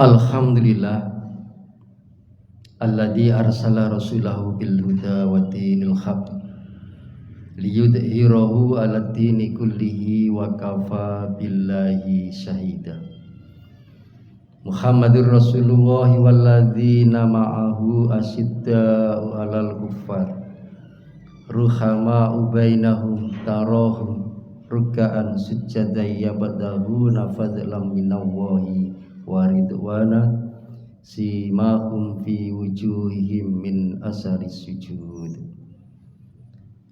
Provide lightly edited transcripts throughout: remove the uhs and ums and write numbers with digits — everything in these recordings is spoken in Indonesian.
Alhamdulillah alladzi arsala rasulahu bil huda wa dinil haq liyudhhirahu 'alad dini kullihi wa kafa billahi syahida. Muhammadur Rasulullah walladzina ma'ahu asyidda'u 'alal kuffar ruhama'u bainahum tarahum ruk'an sujjadan yabtaghuna fadlan minallahi wa ridwana simahum fi wujuhihim min asaris sujud.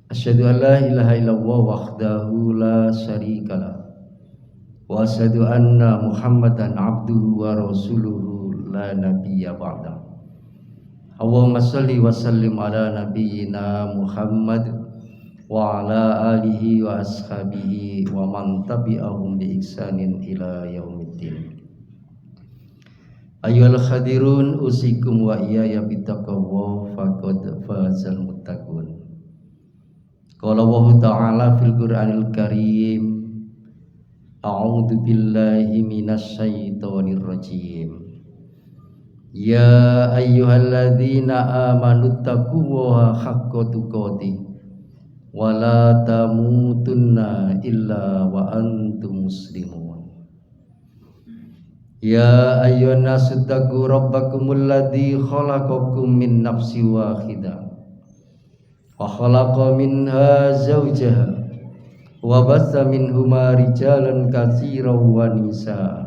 Asyhadu an la ilaha illallah wahdahu la syarikalah wa asyhadu anna Muhammadan abduhu wa rasuluhu la nabiyya ba'da. Allahumma shalli wa sallim ala nabiyyina Muhammad wa ala alihi wa ashabihi wa man tabi'ahum bi ihsanin ila yaumiddin. Ayyuhal khadirun usikum wa iyaya bittaqwa faqad fazal muttaqun. Qala Allah ta'ala fil Qur'anil Karim, a'udzu billahi minasy syaithanir rajim. Ya ayyuhalladzina amanu taqullaha haqqa tuqatih wa la tamutunna illa wa antum muslimun. Ya ayyuhan nasu taqu rabbakumul ladzi khalaqakum min nafsin wahidah wa khalaqa minha zawjaha wa bassa minhuma rijalan katsiran wa nisaa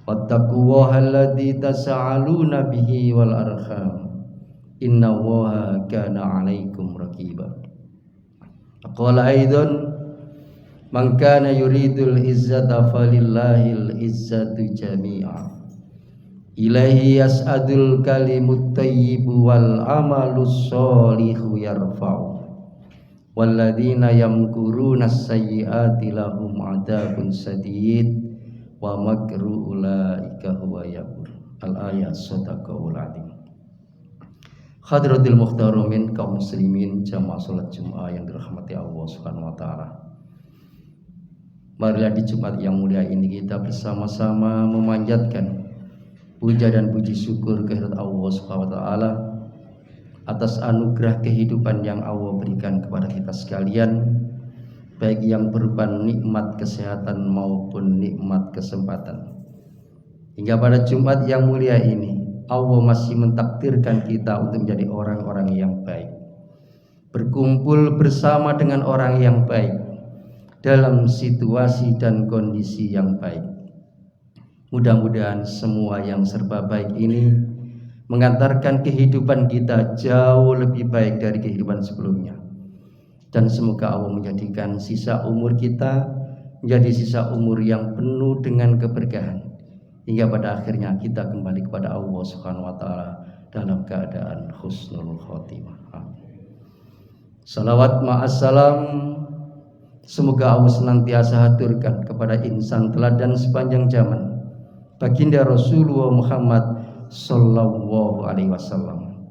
wattaqullaha alladzi tasaaluna bihi wal arham innallaha kana 'alaikum raqiba. Qala aidan man kana yuridul izzata falillahil izzatu jami'a ilaihi yas'adul kalimut thayyibu wal amalus sholihu yarfa'u walladzina yamkuruna sayyi'ati lahum 'adzabun sadid wa makru ulaika huwa yabur. Al-ayat sadaqahul adzim. Hadratil muhtaramin kaum muslimin jamaah salat Jumat yang dirahmati Allah Subhanahu wa taala. Marilah di Jumat yang mulia ini kita bersama-sama memanjatkan puja dan puji syukur kehadirat Allah Subhanahu wa taala atas anugerah kehidupan yang Allah berikan kepada kita sekalian, baik yang berupa nikmat kesehatan maupun nikmat kesempatan. Hingga pada Jumat yang mulia ini Allah masih mentakdirkan kita untuk menjadi orang-orang yang baik, berkumpul bersama dengan orang yang baik dalam situasi dan kondisi yang baik. Mudah-mudahan semua yang serba baik ini mengantarkan kehidupan kita jauh lebih baik dari kehidupan sebelumnya. Dan semoga Allah menjadikan sisa umur kita menjadi sisa umur yang penuh dengan keberkahan, hingga pada akhirnya kita kembali kepada Allah Subhanahu wa taala dalam keadaan husnul khotimah. Salawat ma'assalam semoga Allah senantiasa haturkan kepada insan teladan sepanjang zaman, baginda Rasulullah Muhammad sallallahu alaihi wasallam,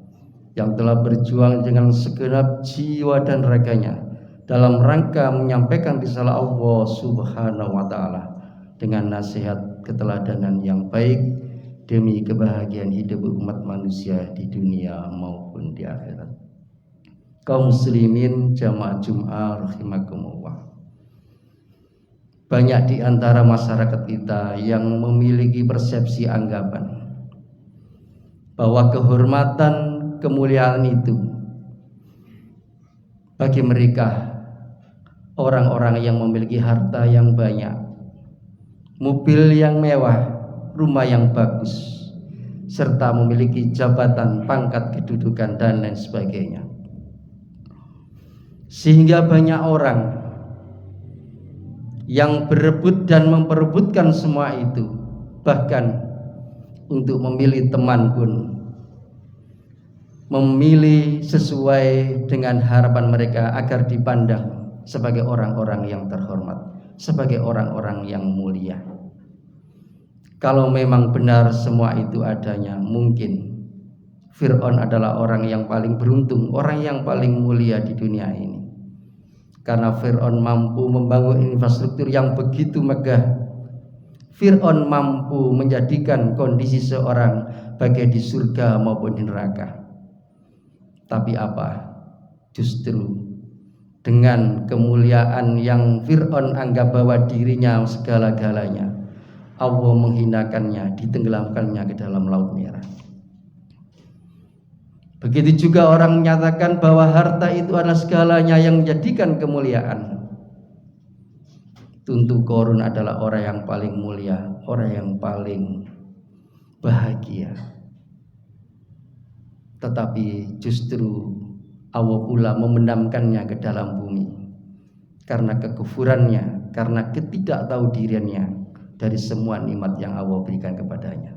yang telah berjuang dengan segenap jiwa dan raganya dalam rangka menyampaikan risalah Allah Subhanahu wa taala dengan nasihat keteladanan yang baik demi kebahagiaan hidup umat manusia di dunia maupun di akhirat. Kaum muslimin jamaah Jumat rahimakumullah. Banyak di antara masyarakat kita yang memiliki persepsi anggapan bahwa kehormatan, kemuliaan itu bagi mereka orang-orang yang memiliki harta yang banyak, mobil yang mewah, rumah yang bagus, serta memiliki jabatan, pangkat, kedudukan dan lain sebagainya. Sehingga banyak orang yang berebut dan memperebutkan semua itu, bahkan untuk memilih teman pun memilih sesuai dengan harapan mereka agar dipandang sebagai orang-orang yang terhormat, sebagai orang-orang yang mulia. Kalau memang benar semua itu adanya, mungkin Fir'aun adalah orang yang paling beruntung, orang yang paling mulia di dunia ini. Karena Fir'aun mampu membangun infrastruktur yang begitu megah, Fir'aun mampu menjadikan kondisi seorang baik di surga maupun di neraka. Tapi apa? Justru dengan kemuliaan yang Fir'aun anggap bahwa dirinya segala-galanya, Allah menghinakannya, ditenggelamkannya ke dalam Laut Merah. Begitu juga orang menyatakan bahwa harta itu adalah segalanya yang menjadikan kemuliaan. Tentu Qarun adalah orang yang paling mulia, orang yang paling bahagia. Tetapi justru Allah pula memendamkannya ke dalam bumi karena kekufurannya, karena ketidaktahudirannya dari semua nikmat yang Allah berikan kepadanya.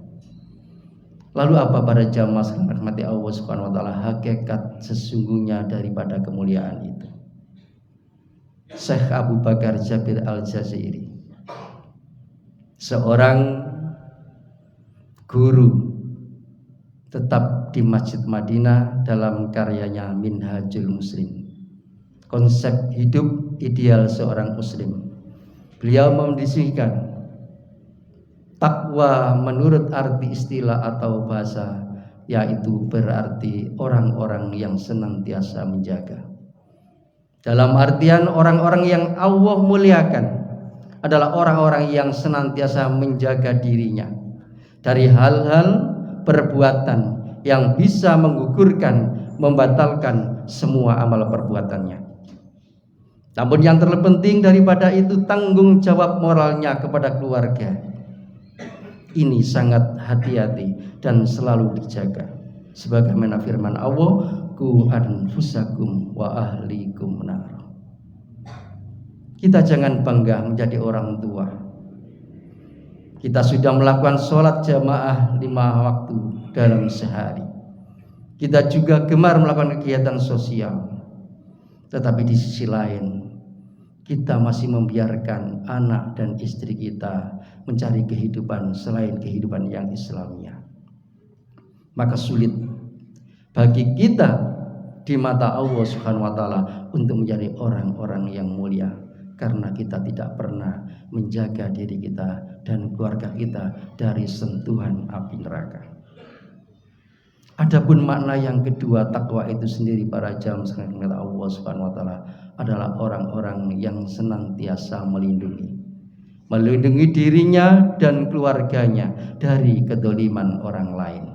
Lalu apa para jamaah sekalian rahmati Allah Subhanahu wa taala hakikat sesungguhnya daripada kemuliaan itu? Syekh Abu Bakar Jabir Al-Jazairi, seorang guru tetap di Masjid Madinah, dalam karyanya Minhajul Muslim, konsep hidup ideal seorang muslim, beliau mendiskusikan takwa menurut arti istilah atau bahasa, yaitu berarti orang-orang yang senantiasa menjaga. Dalam artian orang-orang yang Allah muliakan adalah orang-orang yang senantiasa menjaga dirinya dari hal-hal perbuatan yang bisa menggugurkan, membatalkan semua amal perbuatannya. Namun yang terpenting daripada itu, tanggung jawab moralnya kepada keluarga. Ini sangat hati-hati dan selalu dijaga. Sebagaimana firman Allah, ku anfusakum wa ahlikum nar. Kita jangan bangga menjadi orang tua. Kita sudah melakukan sholat jamaah 5 waktu dalam sehari. Kita juga gemar melakukan kegiatan sosial. Tetapi di sisi lain, kita masih membiarkan anak dan istri kita mencari kehidupan selain kehidupan yang Islamnya. Maka sulit bagi kita di mata Allah Subhanahu wa taala untuk menjadi orang-orang yang mulia, karena kita tidak pernah menjaga diri kita dan keluarga kita dari sentuhan api neraka. Adapun makna yang kedua takwa itu sendiri para jamaah sekalian Allah Subhanahu wa taala adalah orang-orang yang senantiasa melindungi dirinya dan keluarganya dari kedoliman orang lain.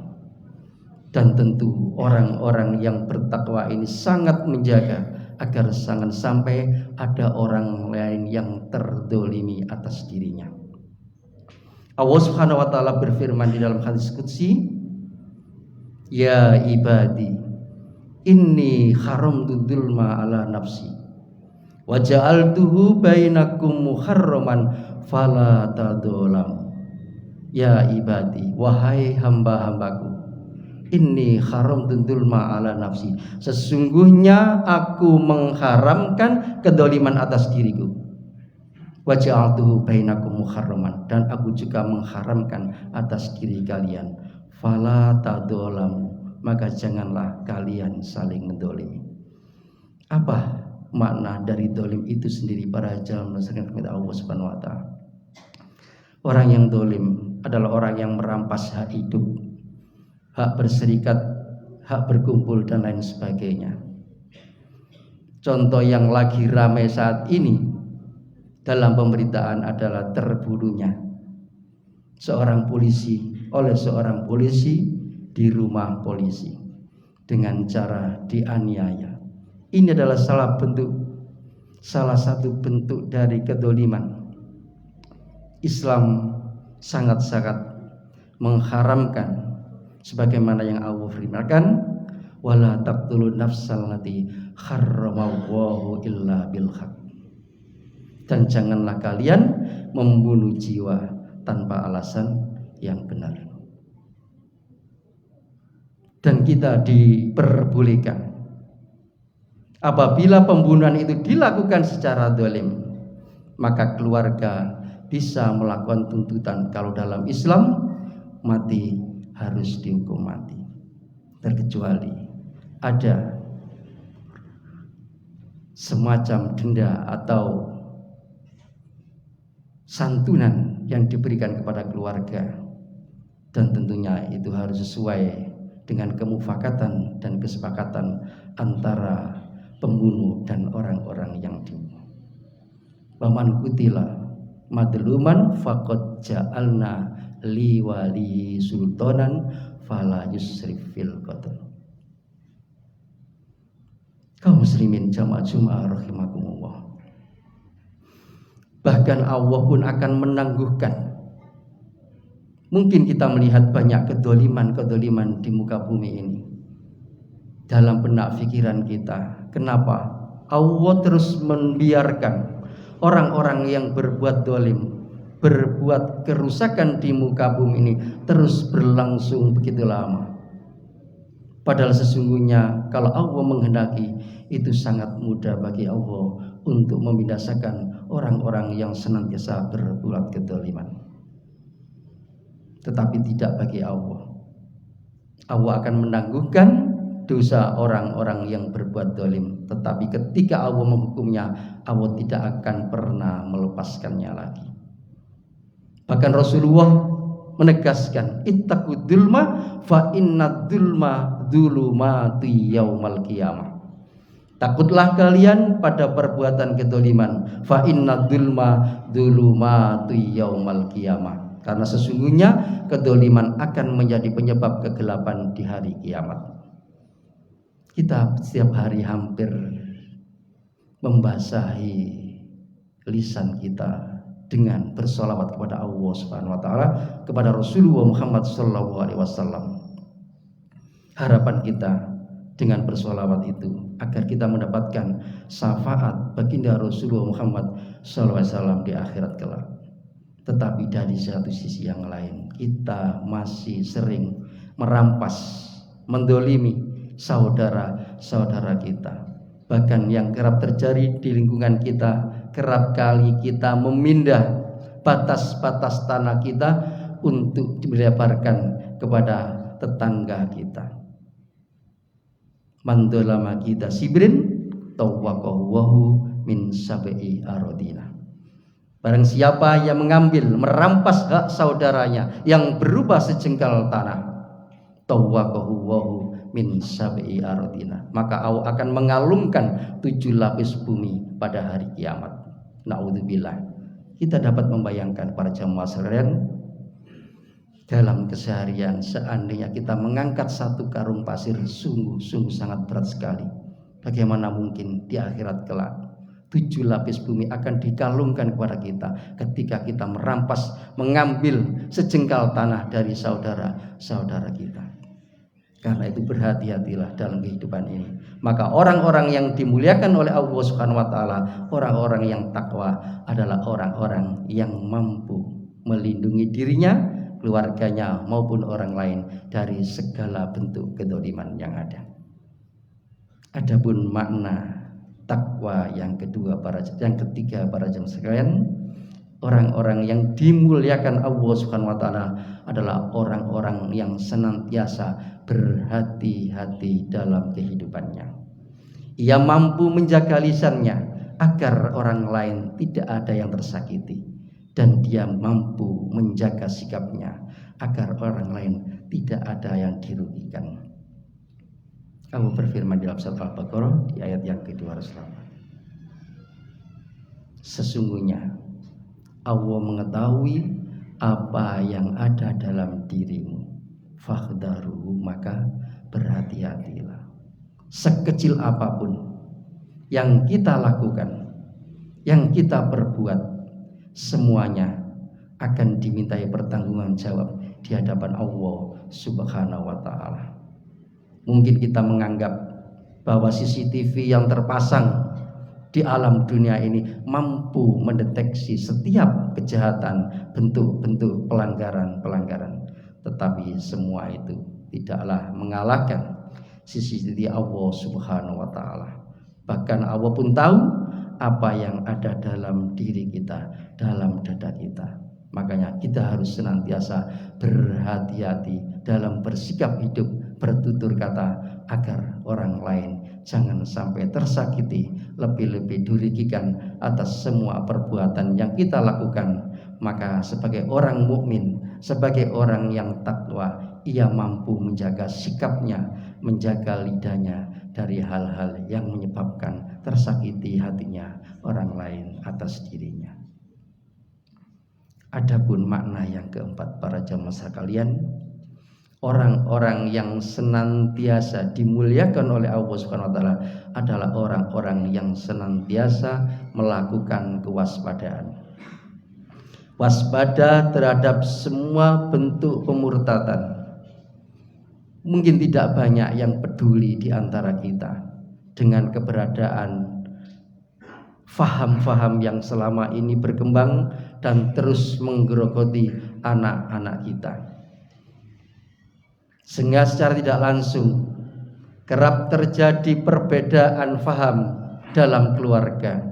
Dan tentu orang-orang yang bertakwa ini sangat menjaga agar jangan sampai ada orang lain yang terdolimi atas dirinya. Allah Subhanahu wa taala berfirman di dalam hadis qudsi, ya ibadi inni haramtu dzulma ala nafsi wa ja'altuhu bainakum muharraman fala tadzalam. Ya ibadi, wahai hamba-hambaku, inni haramtu dzulma ala nafsi, sesungguhnya aku mengharamkan kedoliman atas diriku. Wa ja'altuhu bainakum muharraman, dan aku juga mengharamkan atas diri kalian. Fala tadzalamu, maka janganlah kalian saling mendolimi. Apa makna dari dolim itu sendiri para jamaah sekalian Allah Subhanahu wa taala? Orang yang dolim adalah orang yang merampas hak hidup, hak berserikat, hak berkumpul dan lain sebagainya. Contoh yang lagi ramai saat ini dalam pemberitaan adalah terbunuhnya seorang polisi oleh seorang polisi di rumah polisi dengan cara dianiaya. Ini adalah salah satu bentuk dari kedoliman. Islam sangat-sangat mengharamkan, sebagaimana yang Allah firmankan, wala taqtulun nafsal lati harramallahu illa bil haq, dan janganlah kalian membunuh jiwa tanpa alasan yang benar. Dan kita diperbolehkan apabila pembunuhan itu dilakukan secara zalim, maka keluarga bisa melakukan tuntutan. Kalau dalam Islam mati harus dihukum mati, terkecuali ada semacam denda atau santunan yang diberikan kepada keluarga, dan tentunya itu harus sesuai dengan kemufakatan dan kesepakatan antara pembunuh dan orang-orang yang dibunuh. Waman kutila madluman faqad ja'alna liwali sultanan fala yusrif fil qatl. Kaum muslimin jamaah Jumat rahimakumullah. Bahkan Allah pun akan menangguhkan. Mungkin kita melihat banyak kedoliman di muka bumi ini. Dalam benak pikiran kita, kenapa Allah terus membiarkan orang-orang yang berbuat dolim, berbuat kerusakan di muka bumi ini terus berlangsung begitu lama? Padahal sesungguhnya kalau Allah menghendaki, itu sangat mudah bagi Allah untuk membinasakan orang-orang yang senantiasa berbuat kedoliman. Tetapi tidak bagi Allah. Allah akan menangguhkan dosa orang-orang yang berbuat dolim. Tetapi ketika Allah menghukumnya, Allah tidak akan pernah melepaskannya lagi. Bahkan Rasulullah menegaskan, ittaqud dzulma fa innad dzulma dzulumati yaumal qiyamah. Takutlah kalian pada perbuatan kedoliman, fa innad dzulma dzulumati yaumal qiyamah. Karena sesungguhnya kedoliman akan menjadi penyebab kegelapan di hari kiamat. Kita setiap hari hampir membasahi lisan kita dengan bersolawat kepada Allah Subhanahu wa taala, kepada Rasulullah Muhammad sallallahu alaihi wasallam. Harapan kita dengan bersolawat itu agar kita mendapatkan syafaat baginda Rasulullah Muhammad sallallahu alaihi wasallam di akhirat kelak. Tetapi dari satu sisi yang lain, kita masih sering merampas, mendolimi saudara-saudara kita. Bahkan yang kerap terjadi di lingkungan kita, kerap kali kita memindah batas-batas tanah kita untuk dilebarkan kepada tetangga kita. Mandolama kita sibrin tawwaqahu min sab'i arodina. Barang siapa yang mengambil, merampas hak saudaranya yang berupa sejengkal tanah, tawwaqahu min sab'i arodina, maka Allah akan mengalungkan 7 lapis bumi pada hari kiamat. Na'udzubillah. Kita dapat membayangkan para jamaah sekalian, dalam keseharian seandainya kita mengangkat satu karung pasir, sungguh sangat berat sekali. Bagaimana mungkin di akhirat kelak 7 lapis bumi akan dikalungkan kepada kita ketika kita merampas, mengambil sejengkal tanah dari saudara-saudara kita. Karena itu berhati-hatilah dalam kehidupan ini. Maka orang-orang yang dimuliakan oleh Allah Subhanahu wa taala, orang-orang yang takwa adalah orang-orang yang mampu melindungi dirinya, keluarganya maupun orang lain dari segala bentuk kedoliman yang ada. Adapun makna takwa yang ketiga para jemaah sekalian, orang-orang yang dimuliakan Allah Subhanahu wa taala adalah orang-orang yang senantiasa berhati-hati dalam kehidupannya. Ia mampu menjaga lisannya agar orang lain tidak ada yang tersakiti, dan dia mampu menjaga sikapnya agar orang lain tidak ada yang dirugikan. Allah berfirman dalam surat Al-Baqarah di ayat yang ke-208. Sesungguhnya Allah mengetahui apa yang ada dalam dirimu. Fakhdaru, maka berhati-hatilah. Sekecil apapun yang kita lakukan, yang kita perbuat, semuanya akan dimintai pertanggungjawaban jawab di hadapan Allah Subhanahu wa taala. Mungkin kita menganggap bahwa CCTV yang terpasang di alam dunia ini mampu mendeteksi setiap kejahatan, bentuk-bentuk pelanggaran. Tetapi semua itu tidaklah mengalahkan CCTV Allah Subhanahu wa taala. Bahkan Allah pun tahu apa yang ada dalam diri kita, dalam dada kita. Makanya kita harus senantiasa berhati-hati dalam bersikap hidup, bertutur kata, agar orang lain jangan sampai tersakiti, lebih-lebih dirugikan atas semua perbuatan yang kita lakukan, maka sebagai orang mukmin, sebagai orang yang takwa, ia mampu menjaga sikapnya, menjaga lidahnya dari hal-hal yang menyebabkan tersakiti hatinya orang lain atas dirinya. Adapun makna yang keempat, para jamaah sekalian, orang-orang yang senantiasa dimuliakan oleh Allah Subhanahu wa taala adalah orang-orang yang senantiasa melakukan kewaspadaan. Waspada terhadap semua bentuk pemurtatan. Mungkin tidak banyak yang peduli di antara kita dengan keberadaan faham-faham yang selama ini berkembang dan terus menggerogoti anak-anak kita. Sehingga secara tidak langsung kerap terjadi perbedaan faham dalam keluarga,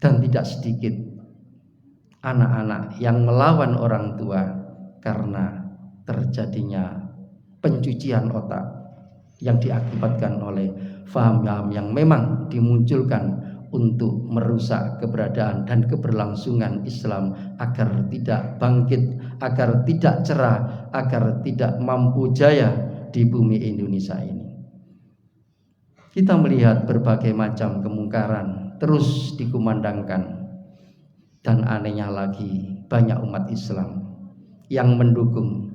dan tidak sedikit anak-anak yang melawan orang tua karena terjadinya pencucian otak yang diakibatkan oleh faham-faham yang memang dimunculkan untuk merusak keberadaan dan keberlangsungan Islam agar tidak bangkit, agar tidak cerah, agar tidak mampu jaya di bumi Indonesia ini. Kita melihat berbagai macam kemungkaran terus dikumandangkan, dan anehnya lagi banyak umat Islam yang mendukung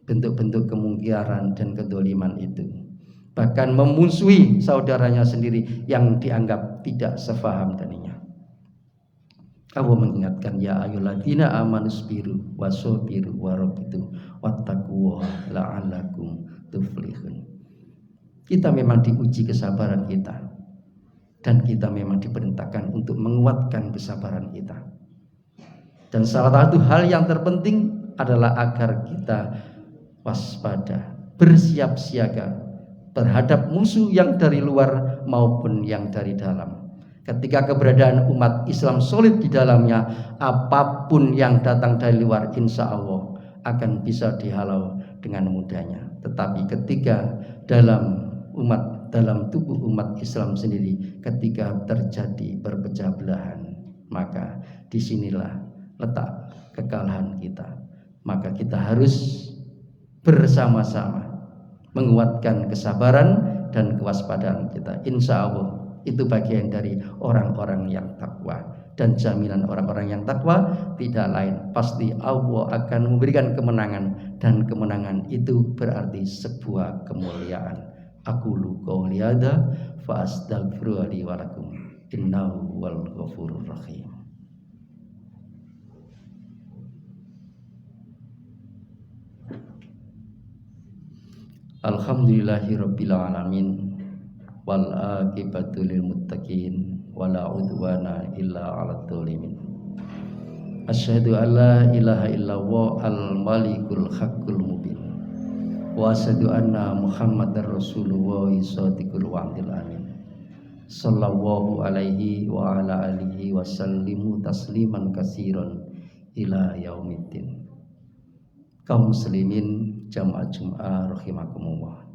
bentuk-bentuk kemungkaran dan kedoliman itu, bahkan memusuhi saudaranya sendiri yang dianggap tidak sefaham dengannya. Allah mengingatkan, ya ayyuhalladzina amanusbiru wasabiru warabitu wattaqullaha la'allakum tuflihun. Kita memang diuji kesabaran kita, dan kita memang diperintahkan untuk menguatkan kesabaran kita. Dan salah satu hal yang terpenting adalah agar kita waspada, bersiap siaga terhadap musuh yang dari luar maupun yang dari dalam. Ketika keberadaan umat Islam solid di dalamnya, apapun yang datang dari luar insya Allah akan bisa dihalau dengan mudahnya. Tetapi ketika dalam tubuh umat Islam sendiri, ketika terjadi perpecah belahan, maka disinilah letak kekalahan kita. Maka kita harus bersama-sama menguatkan kesabaran dan kewaspadaan kita. Insya Allah itu bagian dari orang-orang yang takwa, dan jaminan orang-orang yang takwa tidak lain, pasti Allah akan memberikan kemenangan, dan kemenangan itu berarti sebuah kemuliaan. Aqulu qouli hadza fa astaghfiru li wa lakum innahu wal ghafurur rahim. Alhamdulillahirabbil alamin wal aqibatu lil muttaqin wala udwana illa 'alal zalimin. Asyhadu an la ilaha illallah al malikul haqqul mubin wa asyhadu anna muhammadar rasulullah shadiqul wa'dil amin. Sallallahu alaihi wa ala alihi wa sallimu tasliman katsiran ila yaumiddin. Kaum muslimin jamaah Jumat rahimakumullah,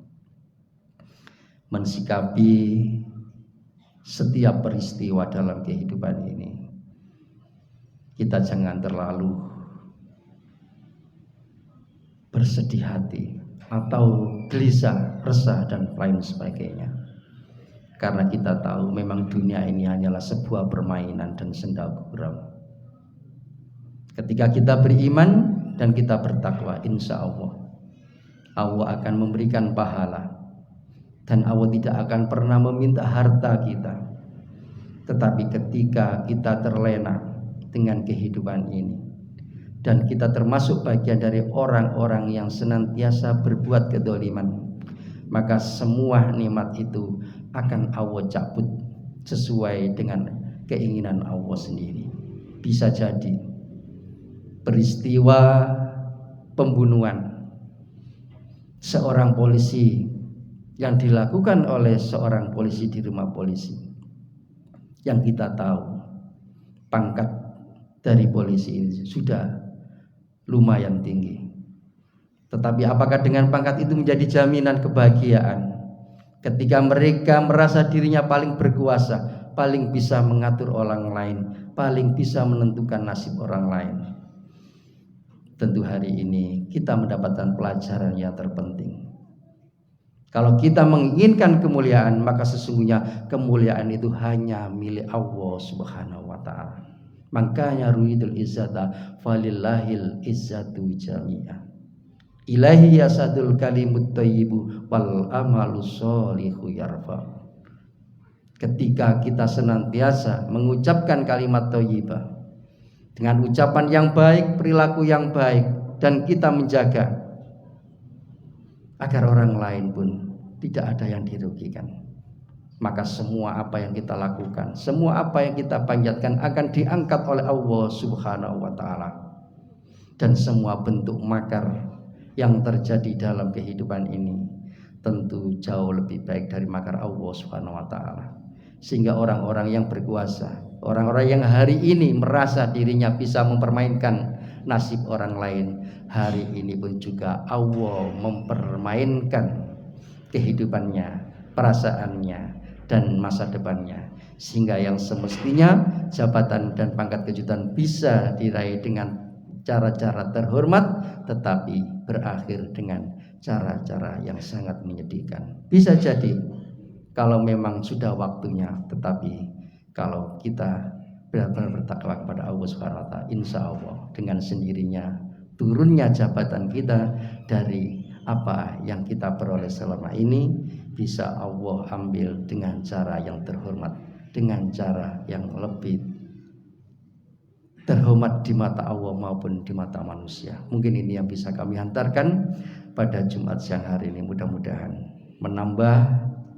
mensikapi setiap peristiwa dalam kehidupan ini, kita jangan terlalu bersedih hati atau gelisah, resah dan lain sebagainya, karena kita tahu memang dunia ini hanyalah sebuah permainan dan senda gurau. Ketika kita beriman dan kita bertakwa, insya Allah akan memberikan pahala, dan Allah tidak akan pernah meminta harta kita. Tetapi ketika kita terlena dengan kehidupan ini, dan kita termasuk bagian dari orang-orang yang senantiasa berbuat kedoliman, maka semua nikmat itu akan Allah cabut sesuai dengan keinginan Allah sendiri. Bisa jadi peristiwa pembunuhan seorang polisi yang dilakukan oleh seorang polisi di rumah polisi, yang kita tahu pangkat dari polisi ini sudah lumayan tinggi, tetapi apakah dengan pangkat itu menjadi jaminan kebahagiaan ketika mereka merasa dirinya paling berkuasa, paling bisa mengatur orang lain, paling bisa menentukan nasib orang lain. Tentu hari ini kita mendapatkan pelajaran yang terpenting. Kalau kita menginginkan kemuliaan, maka sesungguhnya kemuliaan itu hanya milik Allah Subhanahu wa ta'ala. Makanya ruidul izzata falillahil izzatu jami'ah. Ilahi yasadul kalimut thayyibu wal amalus sholihu yarfa. Ketika kita senantiasa mengucapkan kalimat thayyibah dengan ucapan yang baik, perilaku yang baik, dan kita menjaga agar orang lain pun tidak ada yang dirugikan, maka semua apa yang kita lakukan, semua apa yang kita panjatkan akan diangkat oleh Allah Subhanahu wa ta'ala. Dan semua bentuk makar yang terjadi dalam kehidupan ini tentu jauh lebih baik dari makar Allah Subhanahu wa ta'ala. Sehingga orang-orang yang berkuasa, orang-orang yang hari ini merasa dirinya bisa mempermainkan nasib orang lain, hari ini pun juga Allah mempermainkan kehidupannya, perasaannya, dan masa depannya. Sehingga yang semestinya jabatan dan pangkat kejutan bisa diraih dengan cara-cara terhormat, tetapi berakhir dengan cara-cara yang sangat menyedihkan. Bisa jadi kalau memang sudah waktunya, tetapi kalau kita benar-benar bertakwa kepada Allah Subhanahu wa ta'ala, insya Allah dengan sendirinya turunnya jabatan kita dari apa yang kita peroleh selama ini bisa Allah ambil dengan cara yang terhormat, dengan cara yang lebih terhormat di mata Allah maupun di mata manusia. Mungkin ini yang bisa kami hantarkan pada Jumat siang hari ini. Mudah-mudahan menambah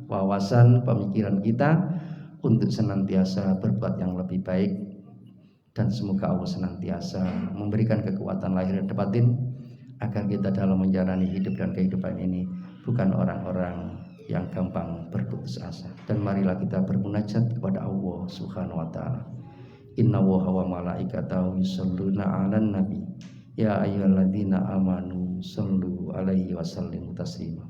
wawasan pemikiran kita untuk senantiasa berbuat yang lebih baik, dan semoga Allah senantiasa memberikan kekuatan lahir dan batin agar kita dalam menjalani hidup dan kehidupan ini bukan orang-orang yang gampang berputus asa. Dan marilah kita bermunajat kepada Allah Subhanahu wa ta'ala. Inna wa malaikatahu yusholluna 'alan nabi ya ayyuhalladzina amanu shollu alaihi wa sallimu taslima.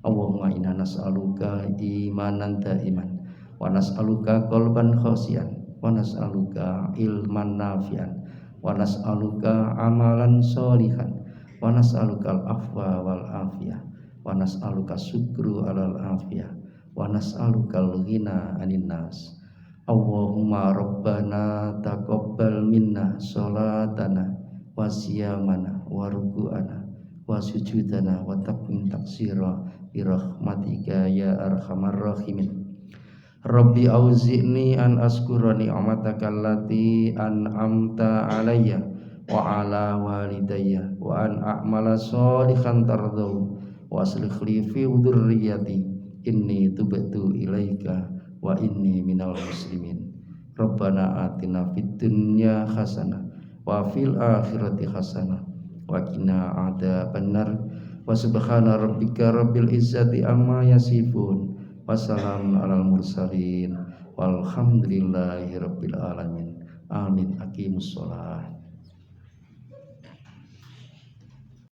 Allahumma inna nas'aluka imanan daiman wa nas'aluka qalban khashian wa nas'aluka ilman nafi'an wa nas'aluka amalan sholihan wa nas'aluka al-afwa wal afiyah wa nas'aluka syukru alal afiyah wa nas'aluka al-ghina anin nas. Allahumma rabbana taqabbal minna sholatana wa siyamana wa ruku'ana wa sujudana wa taqim taksira birahmatika ya arhamar rahimin. Rabbi auzi'ni an askura ni'mataka allati an'amta alayya wa ala walidayya wa an a'mala sholihan tardahu wa aslih li fi dzurriyyati inni tubtu ilaika wa inni minal muslimin. Rabbana atina fid dunya hasanah wa fil akhirati hasanah wa qina adzabannar. Wa subhana rabbika rabbil izzati amma yasifun wa salamun alal mursalin walhamdulillahi rabbil alamin. Amin. Aqimus shalah.